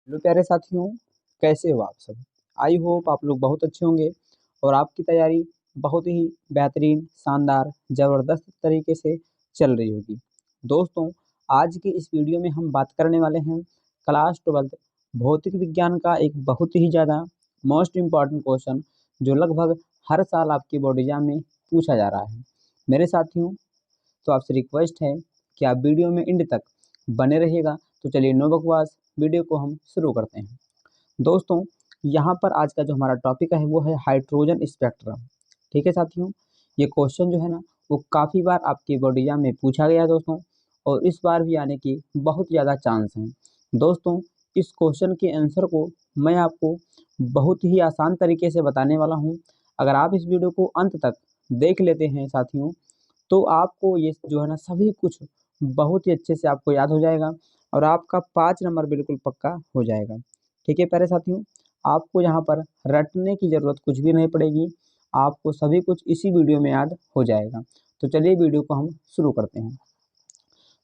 Hello प्यारे साथियों, कैसे हो आप सब। आई होप आप लोग बहुत अच्छे होंगे और आपकी तैयारी बहुत ही बेहतरीन, शानदार, ज़बरदस्त तरीके से चल रही होगी। दोस्तों, आज की इस वीडियो में हम बात करने वाले हैं क्लास 12 भौतिक विज्ञान का एक बहुत ही ज़्यादा मोस्ट इम्पॉर्टेंट क्वेश्चन जो लगभग हर साल आपके बोर्ड एग्जाम में पूछा जा रहा है। मेरे साथियों, तो आपसे रिक्वेस्ट है कि आप वीडियो में एंड तक बने रहिएगा। तो चलिए नो बकवास, वीडियो को हम शुरू करते हैं। दोस्तों, यहाँ पर आज का जो हमारा टॉपिक है वो है हाइड्रोजन स्पेक्ट्रम। ठीक है साथियों, ये क्वेश्चन जो है ना वो काफ़ी बार आपके बोर्ड एग्जाम में पूछा गया है दोस्तों, और इस बार भी आने की बहुत ज़्यादा चांस हैं। दोस्तों, इस क्वेश्चन के आंसर को मैं आपको बहुत ही आसान तरीके से बताने वाला हूँ। अगर आप इस वीडियो को अंत तक देख लेते हैं साथियों, तो आपको ये जो है ना सभी कुछ बहुत ही अच्छे से आपको याद हो जाएगा और आपका 5 नंबर बिल्कुल पक्का हो जाएगा। ठीक है प्यारे साथियों, आपको यहाँ पर रटने की ज़रूरत कुछ भी नहीं पड़ेगी, आपको सभी कुछ इसी वीडियो में याद हो जाएगा। तो चलिए वीडियो को हम शुरू करते हैं।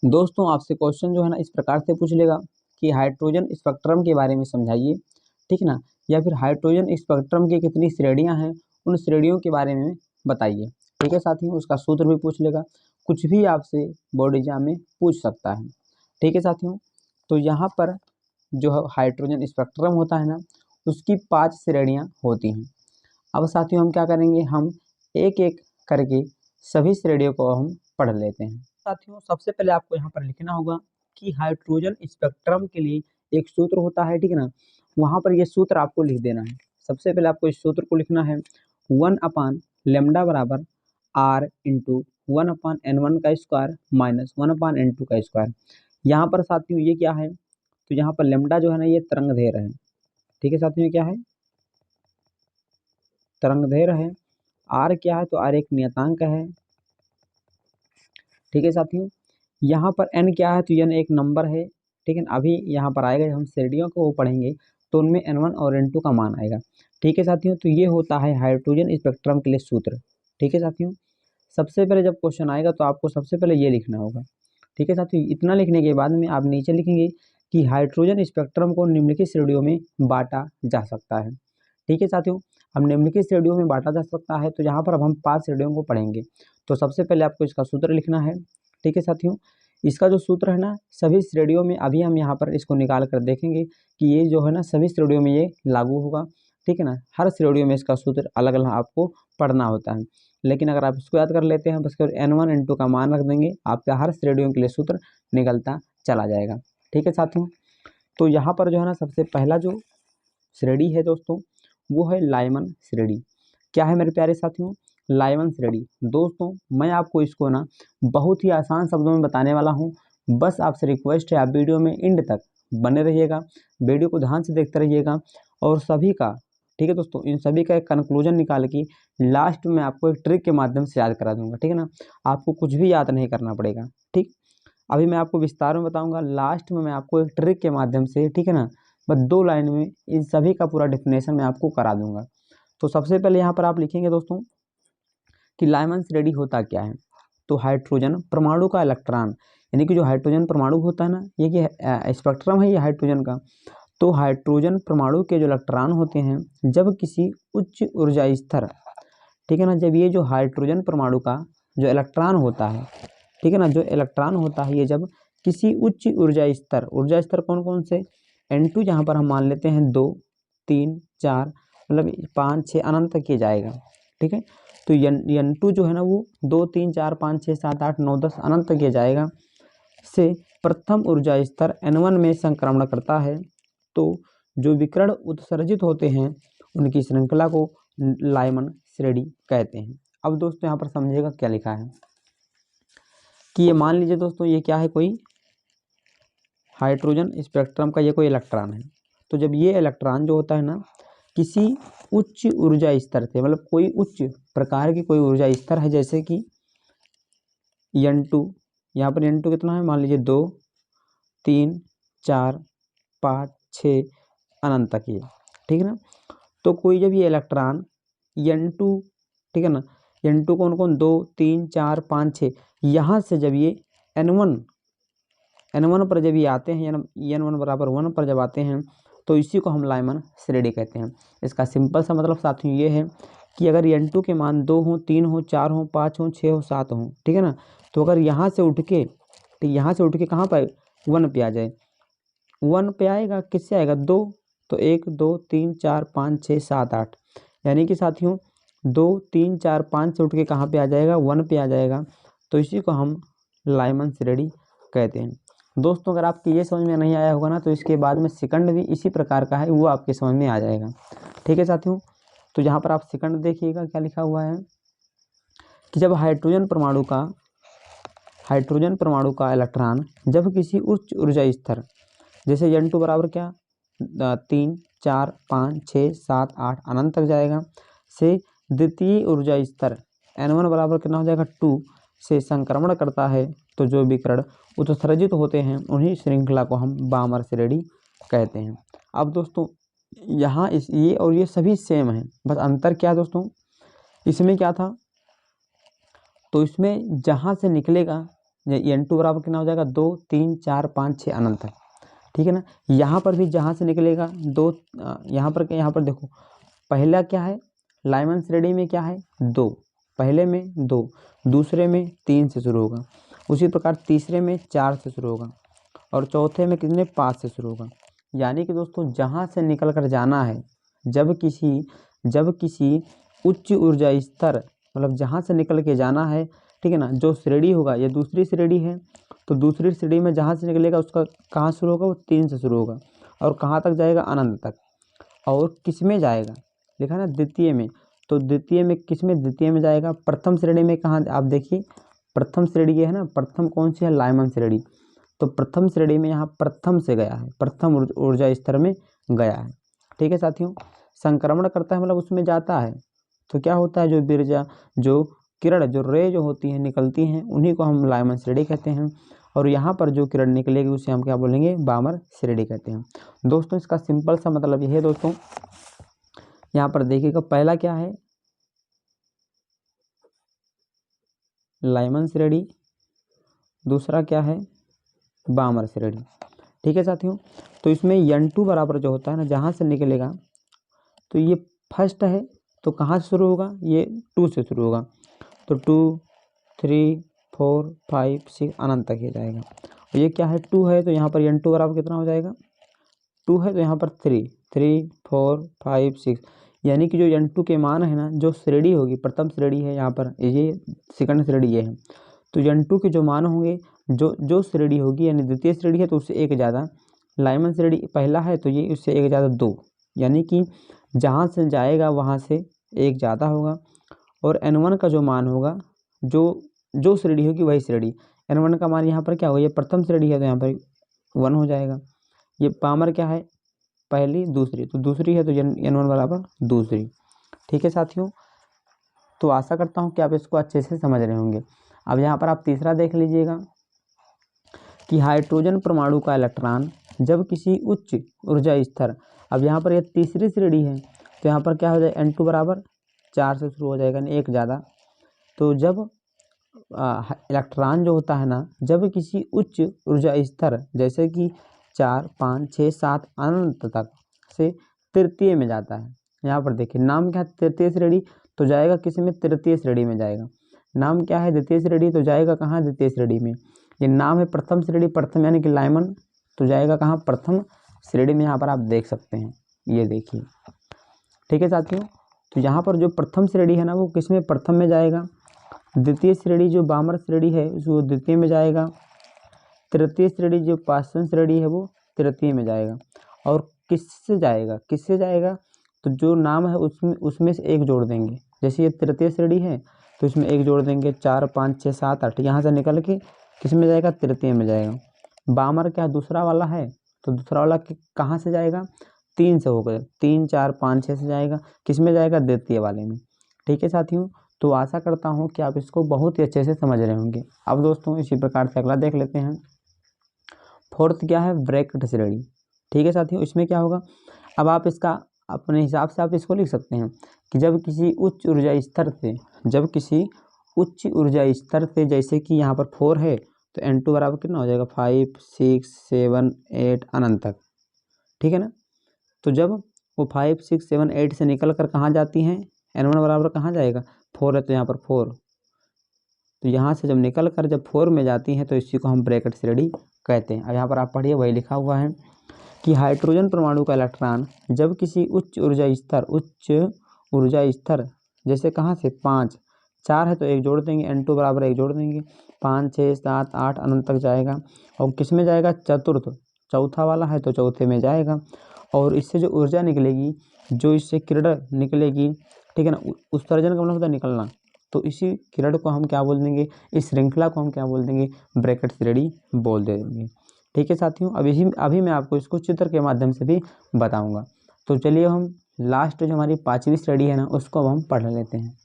दोस्तों, आपसे क्वेश्चन जो है ना इस प्रकार से पूछ लेगा कि हाइड्रोजन स्पेक्ट्रम के बारे में समझाइए, ठीक ना, या फिर हाइड्रोजन स्पेक्ट्रम की कितनी श्रेणियां हैं, उन श्रेणियों के बारे में बताइए। ठीक है साथियों, उसका सूत्र भी पूछ लेगा, कुछ भी आपसे बोर्ड एग्जाम में पूछ सकता है। ठीक है साथियों, तो यहाँ पर जो हाइड्रोजन स्पेक्ट्रम होता है ना उसकी 5 श्रेणियाँ होती हैं। अब साथियों हम क्या करेंगे, हम एक एक करके सभी श्रेणियों को हम पढ़ लेते हैं। साथियों, सबसे पहले आपको यहाँ पर लिखना होगा कि हाइड्रोजन स्पेक्ट्रम के लिए एक सूत्र होता है, ठीक है ना। वहाँ पर ये सूत्र आपको लिख देना है। सबसे पहले आपको इस सूत्र को लिखना है 1/λ बराबर R इंटू 1/N1 का स्क्वायर माइनस 1/N2 का स्क्वायर। यहाँ पर साथियों ये क्या है, तो यहाँ पर लेमडा जो है ना ये तरंगदैर्घ्य है। ठीक है साथियों, क्या है, तरंगदैर्घ्य है। आर क्या है, तो आर एक नियतांक है। ठीक है साथियों, यहाँ पर एन क्या है, तो एन एक नंबर है। ठीक है, अभी यहाँ पर आएगा जब हम श्रेणियों को पढ़ेंगे तो उनमें N1 और N2 का मान आएगा। ठीक है साथियों, तो ये होता है हाइड्रोजन स्पेक्ट्रम के लिए सूत्र। ठीक है साथियों, सबसे पहले जब क्वेश्चन आएगा तो आपको सबसे पहले ये लिखना होगा। ठीक है साथियों, इतना लिखने के बाद में आप नीचे लिखेंगे कि हाइड्रोजन स्पेक्ट्रम को निम्नलिखित श्रेणियों में बांटा जा सकता है। ठीक है साथियों, हम निम्नलिखित श्रेणियों में बांटा जा सकता है, तो यहाँ पर अब हम 5 श्रेणियों को पढ़ेंगे। तो सबसे पहले आपको इसका सूत्र लिखना है। ठीक है साथियों, इसका जो सूत्र है ना सभी श्रेणियों में, अभी हम यहाँ पर इसको निकाल कर देखेंगे कि ये जो है ना सभी श्रेणियों में ये लागू होगा। ठीक है ना, हर श्रेणियों में इसका सूत्र अलग अलग आपको पढ़ना होता है, लेकिन अगर आप इसको याद कर लेते हैं बस केवल N1 N2 का मान रख देंगे, आपका हर श्रेणियों के लिए सूत्र निकलता चला जाएगा। ठीक है साथियों, तो यहाँ पर जो है ना सबसे पहला जो श्रेणी है दोस्तों वो है लाइमन श्रेणी। क्या है मेरे प्यारे साथियों, लाइमन श्रेणी। दोस्तों, मैं आपको इसको ना बहुत ही आसान शब्दों में बताने वाला हूँ। बस आपसे रिक्वेस्ट है आप वीडियो में एंड तक बने रहिएगा, वीडियो को ध्यान से देखते रहिएगा और सभी का, ठीक है दोस्तों, इन सभी का एक कंक्लूजन निकाल के लास्ट में आपको एक ट्रिक के माध्यम से याद करा दूंगा। ठीक है ना, आपको कुछ भी याद नहीं करना पड़ेगा। ठीक, अभी मैं आपको विस्तार में बताऊंगा, लास्ट में मैं आपको एक ट्रिक के माध्यम से, ठीक है ना, बस 2 लाइन में इन सभी का पूरा डेफिनेशन मैं आपको करा दूंगा। तो सबसे पहले यहाँ पर आप लिखेंगे दोस्तों कि लाइमन श्रेणी होता क्या है। तो हाइड्रोजन परमाणु का इलेक्ट्रॉन, यानी कि जो हाइड्रोजन परमाणु होता है ना, ये कि स्पेक्ट्रम है ये हाइड्रोजन का। तो हाइड्रोजन परमाणु के जो इलेक्ट्रॉन होते हैं जब किसी उच्च ऊर्जा स्तर, ठीक है ना, जब ये जो हाइड्रोजन परमाणु का जो इलेक्ट्रॉन होता है, ठीक है ना, जो इलेक्ट्रॉन होता है ये जब किसी उच्च ऊर्जा स्तर कौन कौन से, N2 जहाँ पर हम मान लेते हैं 2 3 4 मतलब 5 6 अनंत तक ये जाएगा। ठीक है, तो N2 जो है ना वो 2 3 4 5 6 7 8 9 10 अनंत तक ये जाएगा, से प्रथम ऊर्जा स्तर N1 में संक्रमण करता है। तो जो विकिरण उत्सर्जित होते हैं उनकी श्रृंखला को लाइमन श्रेणी कहते हैं। अब दोस्तों यहाँ पर समझिएगा क्या लिखा है कि ये मान लीजिए दोस्तों ये क्या है, कोई हाइड्रोजन स्पेक्ट्रम का ये कोई इलेक्ट्रॉन है। तो जब ये इलेक्ट्रॉन जो होता है ना किसी उच्च ऊर्जा स्तर से, मतलब कोई उच्च प्रकार की कोई ऊर्जा स्तर है, जैसे कि N2, यहाँ पर N2 कितना है, मान लीजिए 2 3 4 5 6 अनंत तक ये, ठीक है ना। तो कोई जब ये इलेक्ट्रॉन N2, ठीक है ना, N2 कौन कौन 2 3 4 5 6, यहाँ से जब ये N1 पर जब ये आते हैं, N1 बराबर 1 पर जब आते हैं तो इसी को हम लाइमन श्रेणी कहते हैं। इसका सिंपल सा मतलब साथियों ये है कि अगर N2 के मान 2 हों, 3 हों, 4 हों, 5 हों, 6 हों, 7 हों, ठीक है ना, तो अगर यहाँ से उठ के कहाँ पर 1 पे आ जाए, 1 पे आएगा, किससे आएगा 2, तो 1 2 3 4 5 6 7 8, यानी कि साथियों 2 3 4 5 से उठ के कहाँ पे आ जाएगा 1 पे आ जाएगा, तो इसी को हम लाइमन श्रेणी कहते हैं। दोस्तों अगर आपको ये समझ में नहीं आया होगा ना, तो इसके बाद में सेकंड भी इसी प्रकार का है, वो आपके समझ में आ जाएगा। ठीक है साथियों, तो यहाँ पर आप सेकंड देखिएगा क्या लिखा हुआ है कि जब हाइड्रोजन परमाणु का इलेक्ट्रॉन जब किसी उच्च ऊर्जा स्तर, जैसे N2 बराबर क्या 3 4 5 6 7 8 अनंत तक जाएगा, से द्वितीय ऊर्जा स्तर N1 बराबर कितना हो जाएगा 2 से संक्रमण करता है, तो जो विकिरण उत्सर्जित होते हैं उन्हीं श्रृंखला को हम बामर श्रेणी कहते हैं। अब दोस्तों यहाँ ये और ये सभी सेम हैं, बस अंतर क्या है दोस्तों, इसमें क्या था, तो इसमें जहाँ से निकलेगा N2 बराबर कितना हो जाएगा 2 3 4 5 6 अनंत तक, ठीक है ना। यहाँ पर भी जहाँ से निकलेगा 2, यहाँ पर देखो पहला क्या है, लाइमन श्रेणी में क्या है 2, पहले में 2, दूसरे में 3 से शुरू होगा, उसी प्रकार तीसरे में 4 से शुरू होगा, और चौथे में कितने 5 से शुरू होगा। यानी कि दोस्तों जहाँ से निकल कर जाना है, जब किसी उच्च ऊर्जा स्तर, मतलब जहाँ से निकल के जाना है, ठीक है ना, जो श्रेणी होगा ये दूसरी श्रेणी है, तो दूसरी श्रेणी में जहाँ से निकलेगा उसका कहाँ शुरू होगा, वो 3 से शुरू होगा, और कहाँ तक जाएगा अनंत तक। और किस में जाएगा, लिखा ना द्वितीय में, तो द्वितीय में किस में, द्वितीय में जाएगा प्रथम श्रेणी में। कहाँ आप देखिए प्रथम श्रेणी ये है ना, प्रथम कौन सी है, लाइमन श्रेणी, तो प्रथम श्रेणी में यहाँ प्रथम से गया है, प्रथम ऊर्जा स्तर में गया है। ठीक है साथियों, संक्रमण करता है मतलब उसमें जाता है, तो क्या होता है, जो बिरजा जो किरण जो रे जो होती हैं निकलती हैं, उन्हीं को हम लाइमन श्रेणी कहते हैं, और यहाँ पर जो किरण निकलेगी उसे हम क्या बोलेंगे, बामर श्रेणी कहते हैं। दोस्तों इसका सिंपल सा मतलब यह है दोस्तों, यहाँ पर देखिएगा पहला क्या है लाइमन श्रेणी, दूसरा क्या है बामर श्रेणी। ठीक है साथियों, तो इसमें N2 बराबर जो होता है ना, जहाँ से निकलेगा, तो ये फर्स्ट है, तो कहाँ से शुरू होगा, ये 2 से शुरू होगा, तो 2 3 4 5 6 अनंत तक ही जाएगा। और ये क्या है 2 है, तो यहाँ पर N2 बराबर कितना हो जाएगा 2 है, तो यहाँ पर 3 3 4 5 6, यानी कि जो N2 के मान है ना, जो श्रेणी होगी प्रथम श्रेणी है, यहाँ पर ये सेकंड श्रेणी ये है, तो N2 के जो मान होंगे, जो श्रेणी होगी यानी द्वितीय श्रेणी है तो उससे एक ज़्यादा, लाइमन श्रेणी पहला है तो ये उससे एक ज़्यादा 2, यानी कि जहाँ से जाएगा वहाँ से एक ज़्यादा होगा। और N1 का जो मान होगा, जो श्रेणी होगी वही श्रेणी, N1 का मान यहाँ पर क्या होगा, ये प्रथम श्रेणी है तो यहाँ पर 1 हो जाएगा। ये बामर क्या है, पहली दूसरी, तो दूसरी है तो N1 बराबर दूसरी। ठीक है साथियों, तो आशा करता हूँ कि आप इसको अच्छे से समझ रहे होंगे। अब यहाँ पर आप तीसरा देख लीजिएगा कि हाइड्रोजन परमाणु का इलेक्ट्रॉन जब किसी उच्च ऊर्जा स्तर, अब यहाँ पर ये तीसरी श्रेणी है, तो यहाँ पर क्या हो जाएगा N2 बराबर 4 से शुरू हो जाएगा, यानी एक ज़्यादा। तो जब इलेक्ट्रॉन जो होता है ना, जब किसी उच्च ऊर्जा स्तर जैसे कि 4 5 6 7 अनंत तक से तृतीय में जाता है, यहाँ पर देखिए नाम क्या है तृतीय श्रेणी, तो जाएगा किस में, तृतीय श्रेणी में जाएगा। नाम क्या है द्वितीय श्रेणी, तो जाएगा कहाँ, द्वितीय श्रेणी में। ये नाम है प्रथम श्रेणी, प्रथम यानी कि लाइमन, तो जाएगा कहाँ, प्रथम श्रेणी में। यहाँ पर आप देख सकते हैं, ये देखिए। ठीक है साथियों, तो यहाँ पर जो प्रथम श्रेणी है ना, वो किस में, प्रथम में जाएगा। द्वितीय श्रेणी जो बामर श्रेणी है वो द्वितीय में जाएगा। तृतीय श्रेणी जो पांचवी श्रेणी है वो तृतीय में जाएगा। और किससे जाएगा, तो जो नाम है उसमें से एक जोड़ देंगे। जैसे ये तृतीय श्रेणी है तो इसमें एक जोड़ देंगे, 4 5 6 7 8, यहाँ से निकल के किस में जाएगा, तृतीय में जाएगा। बामर क्या दूसरा वाला है, तो दूसरा वाला कहाँ से जाएगा, 3 से होकर 3 4 5 6 से जाएगा, किस में जाएगा, द्वितीय वाले में। ठीक है साथियों, तो आशा करता हूँ कि आप इसको बहुत ही अच्छे से समझ रहे होंगे। अब दोस्तों इसी प्रकार से अगला देख लेते हैं। फोर्थ क्या है, ब्रैकेट श्रेणी। ठीक है साथियों, इसमें क्या होगा, अब आप इसका अपने हिसाब से आप इसको लिख सकते हैं कि जब किसी उच्च ऊर्जा स्तर से जैसे कि यहाँ पर 4 है, तो N2 बराबर कितना हो जाएगा 5 6 7 8 अनंत तक। ठीक है ना, तो जब वो 5 6 7 8 से निकल कर कहाँ जाती हैं, N1 बराबर कहाँ जाएगा, 4 है तो यहाँ पर 4, तो यहाँ से जब निकल कर जब 4 में जाती हैं तो इसी को हम ब्रैकेट से रेडी कहते हैं। अब यहाँ पर आप पढ़िए, वही लिखा हुआ है कि हाइड्रोजन परमाणु का इलेक्ट्रॉन जब किसी उच्च ऊर्जा स्तर जैसे कहाँ से 5 4 है तो 1 जोड़ देंगे, N2 बराबर 1 जोड़ देंगे, 5 6 7 8 अनंत तक जाएगा। और किस में जाएगा, चतुर्थ, चौथा वाला है तो चौथे में जाएगा। और इससे जो ऊर्जा निकलेगी, जो इससे किरण निकलेगी, ठीक है ना, उत्सर्जन का मतलब होता है निकलना, तो इसी किरण को हम क्या बोल देंगे, इस श्रृंखला को हम क्या बोल देंगे, ब्रैकेट से रेडी बोल देंगे। ठीक है साथियों, अभी मैं आपको इसको चित्र के माध्यम से भी बताऊंगा। तो चलिए हम लास्ट जो हमारी 5वीं श्रेणी है ना, उसको अब हम पढ़ लेते हैं।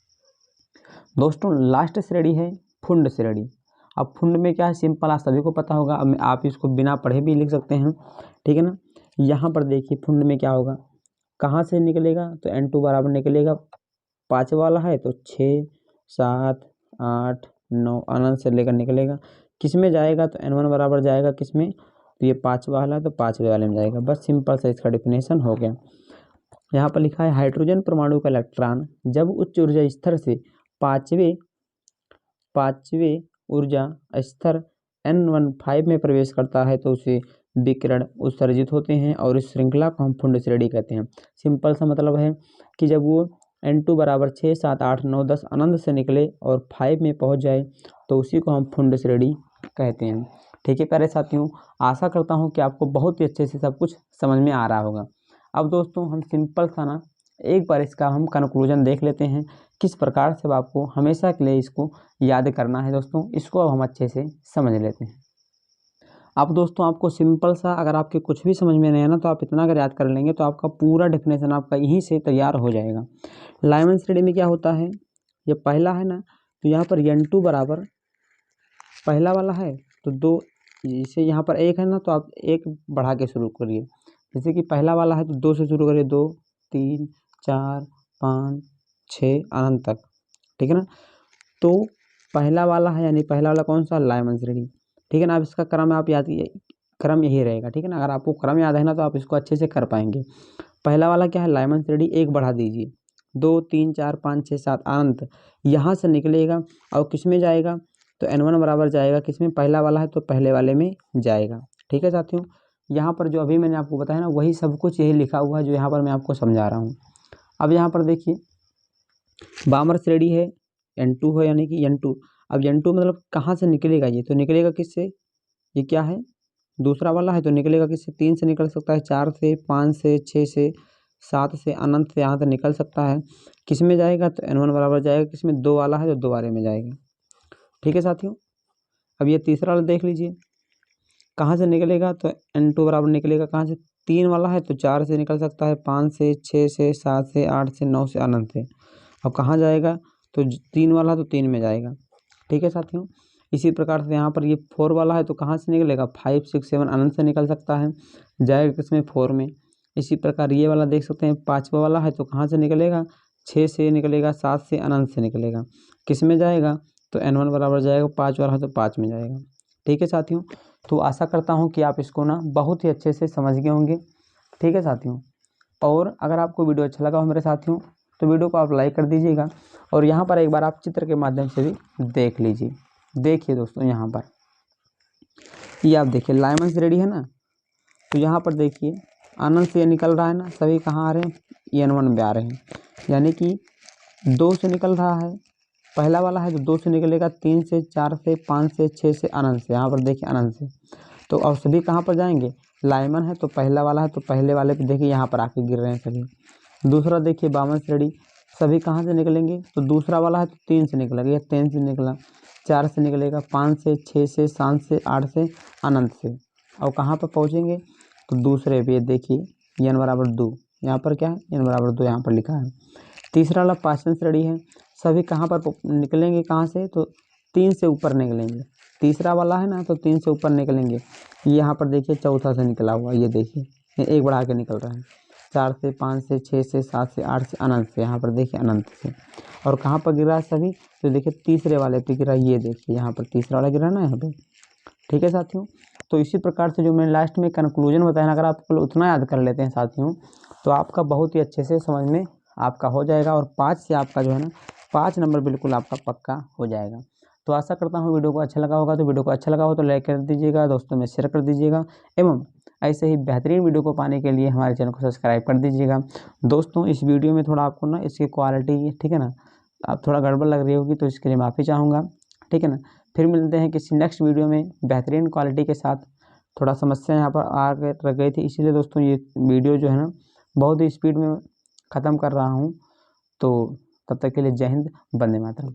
दोस्तों लास्ट श्रेणी है फुंड श्रेणी। अब फुंड में क्या है, सिंपल, आप सभी को पता होगा, अब आप इसको बिना पढ़े भी लिख सकते हैं, ठीक है ना। यहाँ पर देखिए फुंड में क्या होगा, कहाँ से निकलेगा, तो N2 बराबर निकलेगा, 5 वाला है तो 6 7 8 9 अनंत से लेकर निकलेगा। किस में जाएगा, तो N1 बराबर जाएगा किस में, तो ये 5 वाला है तो 5वें वाले में जाएगा। बस सिंपल सा इसका डिफिनेशन हो गया। यहाँ पर लिखा है हाइड्रोजन परमाणु का इलेक्ट्रॉन जब उच्च ऊर्जा स्तर से पाँचवें ऊर्जा स्तर N15 में प्रवेश करता है तो उसे विकिरण उत्सर्जित होते हैं और इस श्रृंखला को हम फुंड श्रेणी कहते हैं। सिंपल सा मतलब है कि जब वो N2 बराबर 6 7 8 9 10 अनंत से निकले और 5 में पहुंच जाए तो उसी को हम फुंड श्रेणी कहते हैं। ठीक है प्यारे साथियों, आशा करता हूं कि आपको बहुत ही अच्छे से सब कुछ समझ में आ रहा होगा। अब दोस्तों हम सिंपल सा ना एक बार इसका हम कंक्लूजन देख लेते हैं, किस प्रकार से आपको हमेशा के लिए इसको याद करना है। दोस्तों इसको अब हम अच्छे से समझ लेते हैं। अब दोस्तों आपको सिंपल सा, अगर आपके कुछ भी समझ में नहीं है ना, तो आप इतना अगर याद कर लेंगे तो आपका पूरा डेफिनेशन आपका यहीं से तैयार हो जाएगा। लाइमन श्रेणी में क्या होता है, ये पहला है ना, तो यहाँ पर N2 बराबर पहला वाला है तो 2, जैसे यहाँ पर 1 है ना, तो आप 1 बढ़ा के शुरू करिए। जैसे कि पहला वाला है तो 2 से शुरू करिए, 2 3 4 5 6 अनंत तक, ठीक है ना। तो पहला वाला है, यानी पहला वाला कौन सा, लाइमन श्रेणी, ठीक है ना। अब इसका क्रम आप याद, क्रम यही रहेगा, ठीक है ना। अगर आपको क्रम याद है ना तो आप इसको अच्छे से कर पाएंगे। पहला वाला क्या है, लाइमन श्रेणी, 1 बढ़ा दीजिए, 2 3 4 5 6 7 अनंत, यहाँ से निकलेगा और किस में जाएगा, तो N1 बराबर जाएगा किस में, पहला वाला है तो पहले वाले में जाएगा। ठीक है साथियों, यहाँ पर जो अभी मैंने आपको बताया ना, वही सब कुछ यही लिखा हुआ है जो यहाँ पर मैं आपको समझा रहा हूँ। अब यहाँ पर देखिए बामर श्रेणी है, N2 है, यानी कि N2। अब N2 मतलब कहाँ से निकलेगा, ये तो निकलेगा किससे, ये क्या है, दूसरा वाला है तो निकलेगा किससे, 3 से निकल सकता है, 4 से, 5 से, 6 से, 7 से, अनंत से यहाँ तक निकल सकता है। किस में जाएगा, तो N1 बराबर जाएगा किस में, 2 वाला है तो 2 वाले में जाएगा। ठीक है साथियों, अब ये तीसरा वाला देख लीजिए, कहाँ से निकलेगा, तो N2 बराबर निकलेगा कहाँ से, 3 वाला है तो 4 से निकल सकता है, 5 से, 6 से, 7 से, 8 से, 9 से, अनंत से। अब कहाँ जाएगा, तो 3 वाला है तो 3 में जाएगा। ठीक है साथियों, इसी प्रकार से यहाँ पर ये 4 वाला है तो कहाँ से निकलेगा, 5 6 7 अनंत से निकल सकता है, जाएगा किसमें, 4 में। इसी प्रकार ये वाला देख सकते हैं, 5वां वाला है तो कहाँ से निकलेगा, 6 से निकलेगा, 7 से, अनंत से निकलेगा, किस में जाएगा, तो N1 बराबर जाएगा, 5 वाला है तो 5 में जाएगा। ठीक है साथियों, तो आशा करता हूँ कि आप इसको ना बहुत ही अच्छे से समझ गए होंगे। ठीक है साथियों, और अगर आपको वीडियो अच्छा लगा हो मेरे साथियों तो वीडियो को आप लाइक कर दीजिएगा, और यहाँ पर एक बार आप चित्र के माध्यम से भी देख लीजिए। देखिए दोस्तों यहाँ पर ये आप देखिए लाइमन श्रेणी है ना, तो यहाँ पर देखिए अनंत से निकल रहा है ना, सभी कहाँ आ रहे हैं, N1 में आ रहे हैं, यानी कि 2 से निकल रहा है, पहला वाला है तो 2 से निकलेगा, 3 से, 4 से, 5 से, 6 से, अनंत से, यहाँ पर देखिए अनंत से। तो अब सभी कहाँ पर जाएंगे, लाइमन है तो पहला वाला है तो पहले वाले पे देखिए यहाँ पर आके गिर रहे हैं सभी। दूसरा देखिए बामन श्रेणी, सभी कहाँ से निकलेंगे, तो दूसरा वाला है तो 3 से निकलेगा, ये 3 से निकला, 4 से निकलेगा, 5 से, 6 से, 7 से, 8 से, अनंत से। और कहाँ पर पहुँचेंगे, तो दूसरे पे देखिए N बराबर 2, यहाँ पर क्या है, N बराबर 2 यहाँ पर लिखा है। तीसरा वाला पाचन श्रेणी है, सभी कहाँ पर निकलेंगे, कहाँ से, तो 3 से ऊपर निकलेंगे। तीसरा वाला है ना तो 3 से ऊपर निकलेंगे, यहाँ पर देखिए चौथा से निकला हुआ, ये देखिए ये 1 बढ़ा के निकल रहा है, 4 से, 5 से, 6 से, 7 से, 8 से, अनंत से, यहाँ पर देखिए अनंत से। और कहाँ पर गिरा है सभी, तो देखिए तीसरे वाले पे गिरा, ये देखिए यहाँ पर तीसरा वाला गिरा ना यहाँ पे। ठीक है साथियों, तो इसी प्रकार से जो मैंने लास्ट में कंक्लूजन बताया ना, अगर आप उतना याद कर लेते हैं साथियों तो आपका बहुत ही अच्छे से समझ में आपका हो जाएगा और 5 से आपका जो है ना 5 नंबर बिल्कुल आपका पक्का हो जाएगा। तो आशा करता हूँ वीडियो को अच्छा लगा होगा। तो वीडियो को अच्छा लगा हो तो लाइक कर दीजिएगा, दोस्तों में शेयर कर दीजिएगा एवं ऐसे ही बेहतरीन वीडियो को पाने के लिए हमारे चैनल को सब्सक्राइब कर दीजिएगा। दोस्तों इस वीडियो में थोड़ा आपको ना इसकी क्वालिटी, ठीक है ना, आप थोड़ा गड़बड़ लग रही होगी तो इसके लिए माफ़ी चाहूँगा, ठीक है ना। फिर मिलते हैं किसी नेक्स्ट वीडियो में बेहतरीन क्वालिटी के साथ। थोड़ा समस्या यहाँ पर आ रह गई थी, इसीलिए दोस्तों ये वीडियो जो है ना बहुत ही स्पीड में ख़त्म कर रहा हूँ। तो तब तक के लिए जय हिंद, वंदे मातरम।